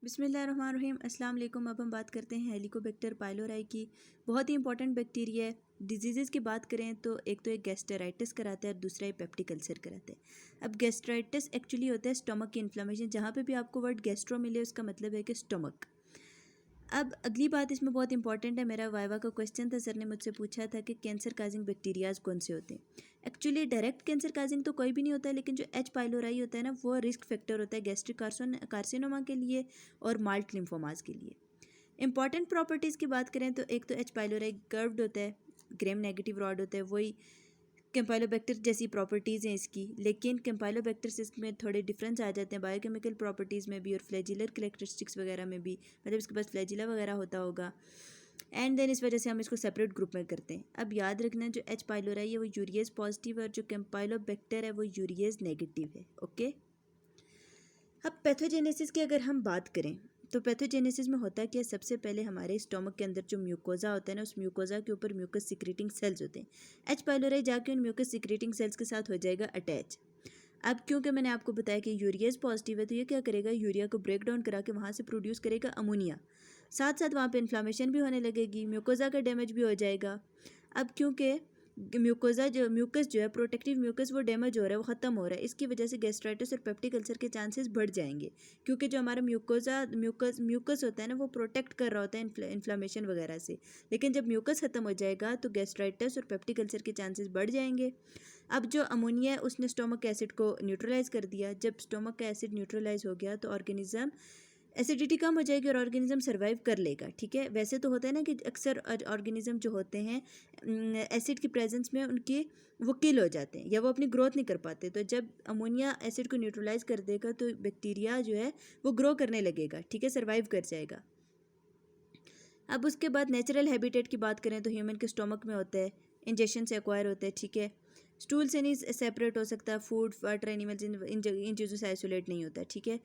बिस्मिल्लाहिर्रहमानिर्रहीम अस्सलाम वालेकुम। अब हम बात करते हैं हेलिकोबैक्टर पाइलोराई की। बहुत ही इंपॉर्टेंट बैक्टीरिया है। डिजीज़ की बात करें तो एक तो एक गैस्ट्राइटिस कराता है और दूसरा एक पेप्टिक अल्सर कराता है। अब गैस्ट्राइटिस एक्चुअली होता है स्टमक की इन्फ्लेमेशन। जहाँ पे भी आपको वर्ड गैस्ट्रो मिले उसका मतलब है कि स्टमक। अब अगली बात इसमें बहुत इंपॉर्टेंट है। मेरा वाइवा का क्वेश्चन था, सर ने मुझसे पूछा था कि कैंसर काजिंग बैक्टीरियाज कौन से होते हैं। एक्चुअली डायरेक्ट कैंसर काजिंग तो कोई भी नहीं होता है, लेकिन जो एच पाइलोराई होता है ना, वो रिस्क फैक्टर होता है गैस्ट्रिक कार्सिनोमा के लिए और माल्ट लिम्फोमास के लिए। इंपॉर्टेंट प्रॉपर्टीज़ की बात करें तो एक तो एच पाइलोराई कर्व्ड होता है, ग्रेम नेगेटिव रॉड होता है, वही कैम्पाइलोबैक्टर जैसी प्रॉपर्टीज़ हैं इसकी। लेकिन कैम्पाइलोबैक्टर से इसमें थोड़े डिफरेंस आ जाते हैं बायोकेमिकल प्रॉपर्टीज़ में भी और फ्लैजिलर कैरेक्टरिस्टिक्स वगैरह में भी, मतलब इसके पास फ्लैजिला वगैरह होता होगा। एंड देन इस वजह से हम इसको सेपरेट ग्रुप में करते हैं। अब याद रखना, जो एच पाइलोराई है वो यूरियस पॉजिटिव है और जो कैम्पाइलोबैक्टर है वो यूरियस नेगेटिव है। ओके। अब पैथोजेनेसिस की अगर हम बात करें तो पैथोजेनेसिस में होता क्या है, सबसे पहले हमारे स्टोमक के अंदर जो म्यूकोजा होता है ना, उस म्यूकोजा के ऊपर म्यूकस सिक्रेटिंग सेल्स होते हैं। एच पाइलोराई जाके उन म्यूकस सिक्रेटिंग सेल्स के साथ हो जाएगा अटैच। अब क्योंकि मैंने आपको बताया कि यूरियस पॉजिटिव है, तो ये क्या करेगा, यूरिया को ब्रेक डाउन करा के वहाँ से प्रोड्यूस करेगा अमोनिया। साथ साथ वहाँ पे इन्फ्लामेशन भी होने लगेगी, म्यूकोजा का डैमेज भी हो जाएगा। अब क्योंकि म्यूकस जो है प्रोटेक्टिव म्यूकस वो डैमेज हो रहा है, वो ख़त्म हो रहा है, इसकी वजह से गैस्ट्राइटिस और पेप्टिक अल्सर के चांसेस बढ़ जाएंगे। क्योंकि जो हमारा म्यूकस होता है ना, वो प्रोटेक्ट कर रहा होता है इन्फ्लामेशन वगैरह से। लेकिन जब म्यूकस ख़त्म हो जाएगा तो गैस्ट्राइटिस और पेप्टिक अल्सर के चांसेस बढ़ जाएंगे। अब जो अमोनिया है उसने स्टोमक एसिड को न्यूट्रलाइज कर दिया। जब स्टोमक का एसिड न्यूट्रलाइज हो गया तो ऑर्गेनिज्म एसिडिटी कम हो जाएगी और ऑर्गेनिज्म सर्वाइव कर लेगा। ठीक है, वैसे तो होता है ना कि अक्सर ऑर्गेनिज्म जो होते हैं एसिड की प्रेजेंस में उनके वो किल हो जाते हैं या वो अपनी ग्रोथ नहीं कर पाते। तो जब अमोनिया एसिड को न्यूट्रलाइज कर देगा तो बैक्टीरिया जो है वो ग्रो करने लगेगा। ठीक है, सर्वाइव कर जाएगा। अब उसके बाद नेचुरल हैबिटेट की बात करें तो ह्यूमन के स्टोमक में होता है, इंजेक्शन से एक्वायर होता है। ठीक है, स्टूल से नहीं सेपरेट हो सकता, फूड वाटर एनिमल्स इन चीज़ों से आइसोलेट नहीं होता। ठीक है,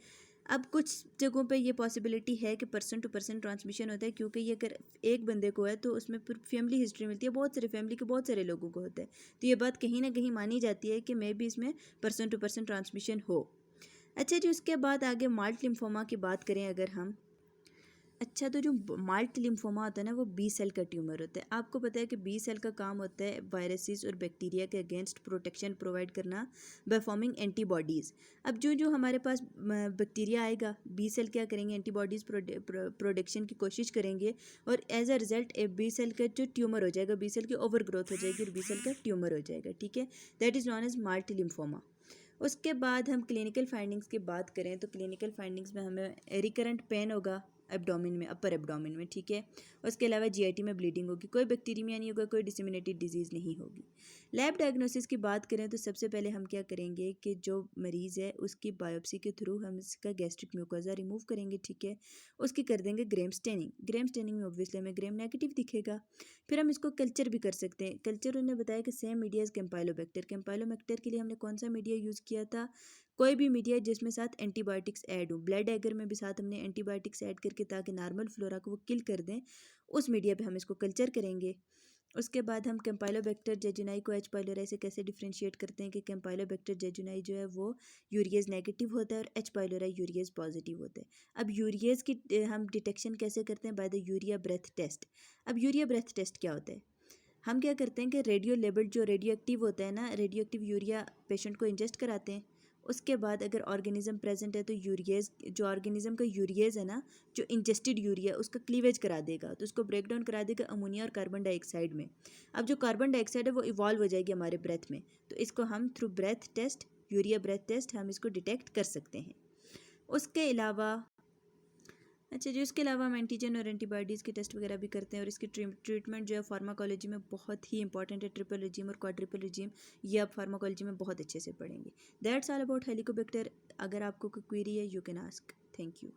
अब कुछ जगहों पे ये पॉसिबिलिटी है कि पर्सन टू पर्सन ट्रांसमिशन होता है, क्योंकि ये अगर एक बंदे को है तो उसमें फैमिली हिस्ट्री मिलती है, बहुत सारे फैमिली के बहुत सारे लोगों को होता है। तो ये बात कहीं ना कहीं मानी जाती है कि मे भी इसमें पर्सन टू पर्सन ट्रांसमिशन हो। अच्छा जी, उसके बाद आगे माल्ट लिम्फोमा की बात करें अगर हम। अच्छा, तो जो माल्ट लिम्फोमा होता है ना, वो बी सेल का ट्यूमर होता है। आपको पता है कि बी सेल का काम होता है वायरसेस और बैक्टीरिया के अगेंस्ट प्रोटेक्शन प्रोवाइड करना बाय फॉर्मिंग एंटीबॉडीज़। अब जो जो हमारे पास बैक्टीरिया आएगा, बी सेल क्या करेंगे, एंटीबॉडीज़ प्रोडक्शन की कोशिश करेंगे और as a result B cell का जो ट्यूमर हो जाएगा, बी सेल की ओवर ग्रोथ हो जाएगी और बी सेल का ट्यूमर हो जाएगा। ठीक है, that is non as MALT lymphoma. उसके बाद हम क्लिनिकल फाइंडिंग्स की बात करें तो क्लिनिकल फाइंडिंग्स में हमें रिकरेंट पेन होगा एब्डोमिन में, अपर एब्डोमिन में। ठीक है, उसके अलावा जीआईटी में ब्लीडिंग होगी, कोई बैक्टीरिया नहीं होगा, कोई डिसेमिनेटेड डिजीज़ नहीं होगी। लैब डायग्नोसिस की बात करें तो सबसे पहले हम क्या करेंगे कि जो मरीज़ है उसकी बायोप्सी के थ्रू हम इसका गैस्ट्रिक म्यूकोजा रिमूव करेंगे। ठीक है, उसकी कर देंगे ग्रेम स्टेनिंग। ग्रेम स्टेनिंग में ऑब्वियसली हमें ग्रेम नेगेटिव दिखेगा। फिर हम इसको कल्चर भी कर सकते हैं। कल्चर उन्होंने बताया कि सेम मीडिया इज कैम्पाइलोबैक्टर। कैम्पाइलोबैक्टर के लिए हमने कौन सा मीडिया यूज़ किया था, कोई भी मीडिया जिसमें साथ एंटीबायोटिक्स ऐड हो। ब्लड एगर में भी साथ हमने एंटीबायोटिक्स ऐड करके ताकि नॉर्मल फ्लोरा को वो किल कर दें, उस मीडिया पे हम इसको कल्चर करेंगे। उसके बाद हम कैम्पाइलोबैक्टर जेजुनाई को एच पाइलोराई से कैसे डिफ्रेंशिएट करते हैं कि कैम्पाइलोबैक्टर जेजुनाई जो है वो यूरियस नेगेटिव होता है और एच पाइलोराई यूरियस पॉजिटिव होता है। अब यूरियस की हम डिटेक्शन कैसे करते हैं, by the urea breath test. अब यूरिया ब्रेथ टेस्ट क्या होता है, हम क्या करते हैं कि रेडियो लेबल्ड जो रेडियो एक्टिव होता है ना, रेडियो एक्टिव यूरिया पेशेंट को इंजेस्ट कराते हैं। उसके बाद अगर ऑर्गेनिज्म प्रेजेंट है तो यूरियस, जो ऑर्गेनिज्म का यूरियस है ना, जो इंजेस्टेड यूरिया उसका क्लीवेज करा देगा, तो उसको ब्रेक डाउन करा देगा अमोनिया और कार्बन डाइऑक्साइड में। अब जो कार्बन डाइऑक्साइड है वो इवॉल्व हो जाएगी हमारे ब्रेथ में, तो इसको हम through breath test, urea breath test, हम इसको डिटेक्ट कर सकते हैं। उसके अलावा अच्छा जी, उसके अलावा हम एंटीजन और एंटीबॉडीज़ के टेस्ट वगैरह भी करते हैं और इसकी ट्रीटमेंट जो है फार्माकोलॉजी में बहुत ही इंपॉर्टेंट है। ट्रिपल रिजीम और क्वाड्रिपल रिजीम, ये आप फार्माकोलॉजी में बहुत अच्छे से पढ़ेंगे। That's all about Helicobacter. अगर आपको कोई क्वेरी है you can ask. Thank you.